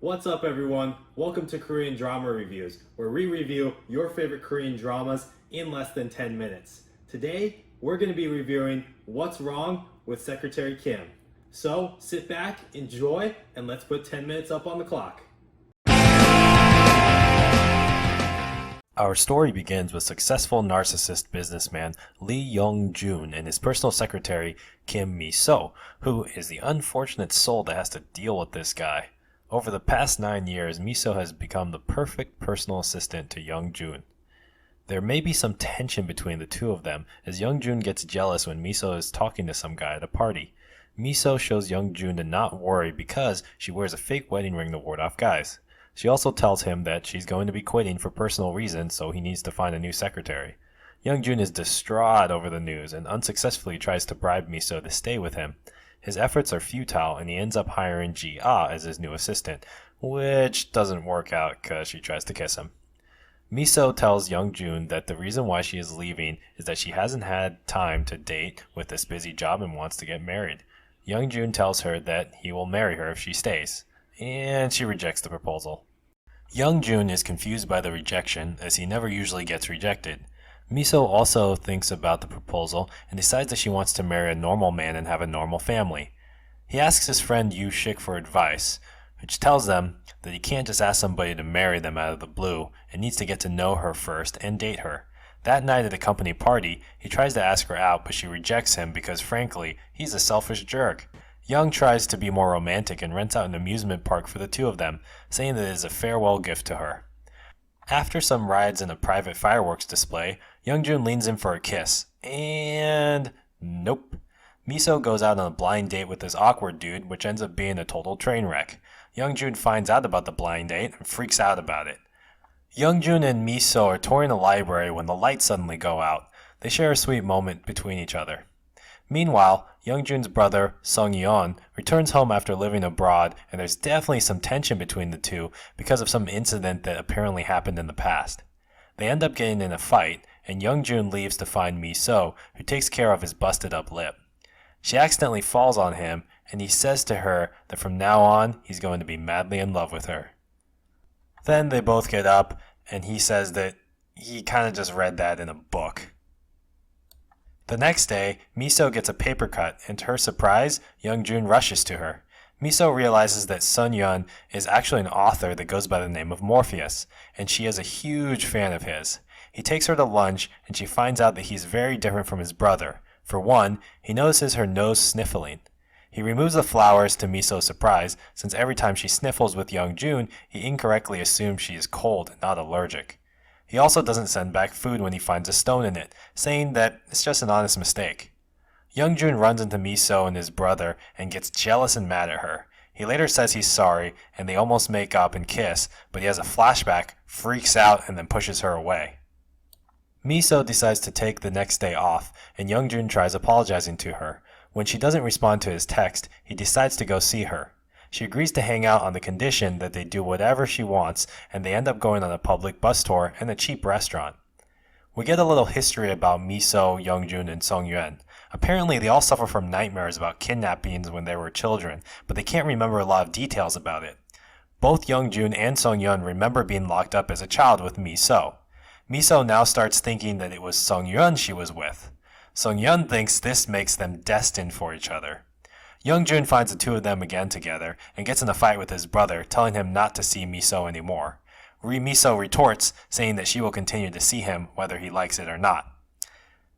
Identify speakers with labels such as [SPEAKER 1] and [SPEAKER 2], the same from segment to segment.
[SPEAKER 1] What's up, everyone? Welcome to Korean Drama Reviews, where we review your favorite Korean dramas in less than 10 minutes. Today, we're going to be reviewing What's Wrong with Secretary Kim. So, sit back, enjoy, and let's put 10 minutes up on the clock.
[SPEAKER 2] Our story begins with successful narcissist businessman Lee Young-jun and his personal secretary Kim Miso, who is the unfortunate soul that has to deal with this guy. Over the past 9 years, Miso has become the perfect personal assistant to Young-jun. There may be some tension between the two of them, as Young-jun gets jealous when Miso is talking to some guy at a party. Miso shows Young-jun to not worry because she wears a fake wedding ring to ward off guys. She also tells him that she's going to be quitting for personal reasons, so he needs to find a new secretary. Young-jun is distraught over the news and unsuccessfully tries to bribe Miso to stay with him. His efforts are futile and he ends up hiring Ji-ah as his new assistant, which doesn't work out because she tries to kiss him. Miso tells Young-jun that the reason why she is leaving is that she hasn't had time to date with this busy job and wants to get married. Young-jun tells her that he will marry her if she stays, and she rejects the proposal. Young-jun is confused by the rejection, as he never usually gets rejected. Miso also thinks about the proposal and decides that she wants to marry a normal man and have a normal family. He asks his friend Yu Shik for advice, which tells them that he can't just ask somebody to marry them out of the blue and needs to get to know her first and date her. That night at a company party, he tries to ask her out, but she rejects him because, frankly, he's a selfish jerk. Young tries to be more romantic and rents out an amusement park for the two of them, saying that it is a farewell gift to her. After some rides in a private fireworks display, Young-jun leans in for a kiss, and nope. Miso goes out on a blind date with this awkward dude, which ends up being a total train wreck. Young-jun finds out about the blind date and freaks out about it. Young-jun and Miso are touring a library when the lights suddenly go out. They share a sweet moment between each other. Meanwhile, Young-jun's brother, Sung-yeon, returns home after living abroad, and there's definitely some tension between the two because of some incident that apparently happened in the past. They end up getting in a fight, and Young-jun leaves to find Miso, who takes care of his busted up lip. She accidentally falls on him, and he says to her that from now on, he's going to be madly in love with her. Then they both get up, and he says that he kind of just read that in a book. The next day, Miso gets a paper cut, and to her surprise, Young-jun rushes to her. Miso realizes that Sun-yeon is actually an author that goes by the name of Morpheus, and she is a huge fan of his. He takes her to lunch, and she finds out that he's very different from his brother. For one, he notices her nose sniffling. He removes the flowers to Miso's surprise, since every time she sniffles with Young-jun, he incorrectly assumes she is cold and not allergic. He also doesn't send back food when he finds a stone in it, saying that it's just an honest mistake. Young-jun runs into Miso and his brother and gets jealous and mad at her. He later says he's sorry, and they almost make up and kiss, but he has a flashback, freaks out, and then pushes her away. Miso decides to take the next day off, and Young-jun tries apologizing to her. When she doesn't respond to his text, he decides to go see her. She agrees to hang out on the condition that they do whatever she wants, and they end up going on a public bus tour and a cheap restaurant. We get a little history about Miso, Young-jun, and Sung-yeon. Apparently, they all suffer from nightmares about kidnappings when they were children, but they can't remember a lot of details about it. Both Young-jun and Sung-yeon remember being locked up as a child with Miso. Miso now starts thinking that it was Sung-yeon she was with. Sung-yeon thinks this makes them destined for each other. Young-jun finds the two of them again together and gets in a fight with his brother, telling him not to see Miso anymore. Miso retorts, saying that she will continue to see him whether he likes it or not.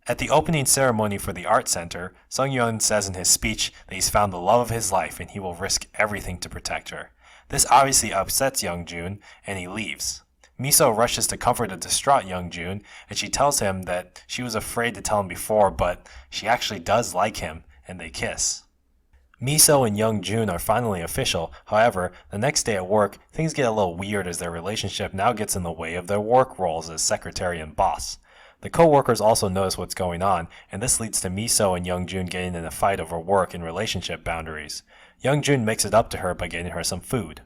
[SPEAKER 2] At the opening ceremony for the art center, Sung-yeon says in his speech that he's found the love of his life and he will risk everything to protect her. This obviously upsets Young-jun, and he leaves. Miso rushes to comfort a distraught Young-jun, and she tells him that she was afraid to tell him before, but she actually does like him, and they kiss. Miso and Young-jun are finally official. However, the next day at work, things get a little weird as their relationship now gets in the way of their work roles as secretary and boss. The co-workers also notice what's going on, and this leads to Miso and Young-jun getting in a fight over work and relationship boundaries. Young-jun makes it up to her by getting her some food.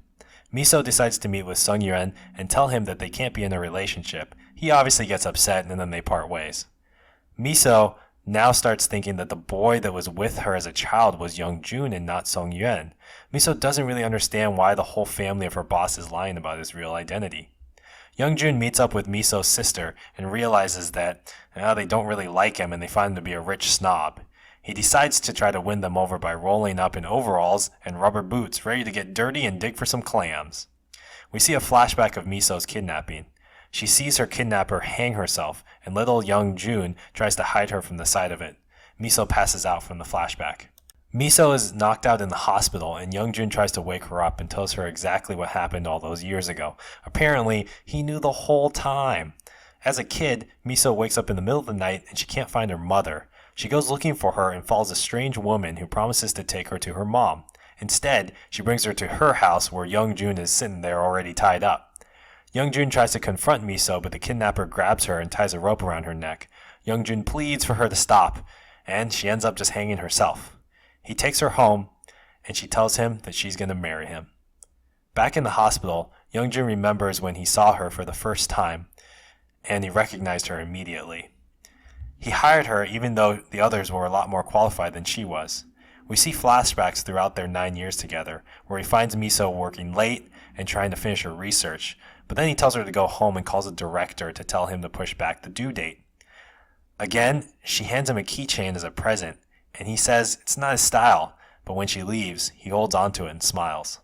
[SPEAKER 2] Miso decides to meet with Sung-yeon and tell him that they can't be in a relationship. He obviously gets upset, and then they part ways. Miso now starts thinking that the boy that was with her as a child was Young-jun and not Sung-yuan. Miso doesn't really understand why the whole family of her boss is lying about his real identity. Young-jun meets up with Miso's sister and realizes that they don't really like him and they find him to be a rich snob. He decides to try to win them over by rolling up in overalls and rubber boots, ready to get dirty and dig for some clams. We see a flashback of Miso's kidnapping. She sees her kidnapper hang herself, and little Young-jun tries to hide her from the sight of it. Miso passes out from the flashback. Miso is knocked out in the hospital, and Young-jun tries to wake her up and tells her exactly what happened all those years ago. Apparently, he knew the whole time. As a kid, Miso wakes up in the middle of the night and she can't find her mother. She goes looking for her and follows a strange woman who promises to take her to her mom. Instead, she brings her to her house where Young-jun is sitting there already tied up. Young-jun tries to confront Miso, but the kidnapper grabs her and ties a rope around her neck. Young-jun pleads for her to stop, and she ends up just hanging herself. He takes her home, and she tells him that she's going to marry him. Back in the hospital, Young-jun remembers when he saw her for the first time, and he recognized her immediately. He hired her even though the others were a lot more qualified than she was. We see flashbacks throughout their 9 years together, where he finds Miso working late and trying to finish her research, but then he tells her to go home and calls the director to tell him to push back the due date. Again, she hands him a keychain as a present, and he says it's not his style, but when she leaves, he holds onto it and smiles.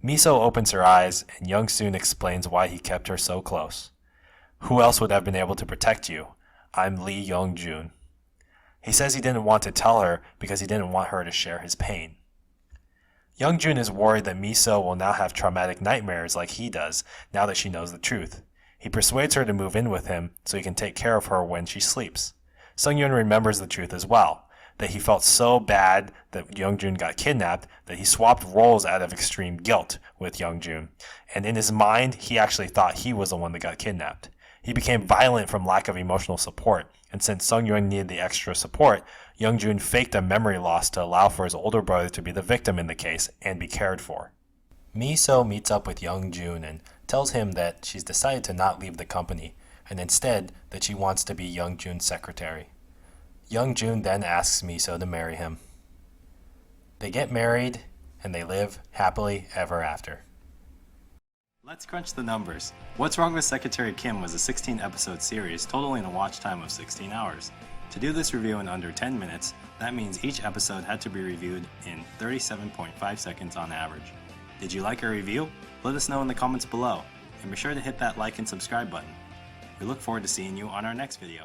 [SPEAKER 2] Miso opens her eyes, and Young-soon explains why he kept her so close. Who else would have been able to protect you? I'm Lee Young-jun. He says he didn't want to tell her because he didn't want her to share his pain. Young-jun is worried that Miso will now have traumatic nightmares like he does now that she knows the truth. He persuades her to move in with him so he can take care of her when she sleeps. Sung-yeon remembers the truth as well, that he felt so bad that Young-jun got kidnapped that he swapped roles out of extreme guilt with Young-jun, and in his mind he actually thought he was the one that got kidnapped. He became violent from lack of emotional support, and since Sung-yeon needed the extra support, Young-jun faked a memory loss to allow for his older brother to be the victim in the case and be cared for. Miso meets up with Young-jun and tells him that she's decided to not leave the company, and instead that she wants to be Young-jun's secretary. Young-jun then asks Miso to marry him. They get married, and they live happily ever after.
[SPEAKER 1] Let's crunch the numbers. What's Wrong with Secretary Kim was a 16-episode series totaling a watch time of 16 hours. To do this review in under 10 minutes, that means each episode had to be reviewed in 37.5 seconds on average. Did you like our review? Let us know in the comments below, and be sure to hit that like and subscribe button. We look forward to seeing you on our next video.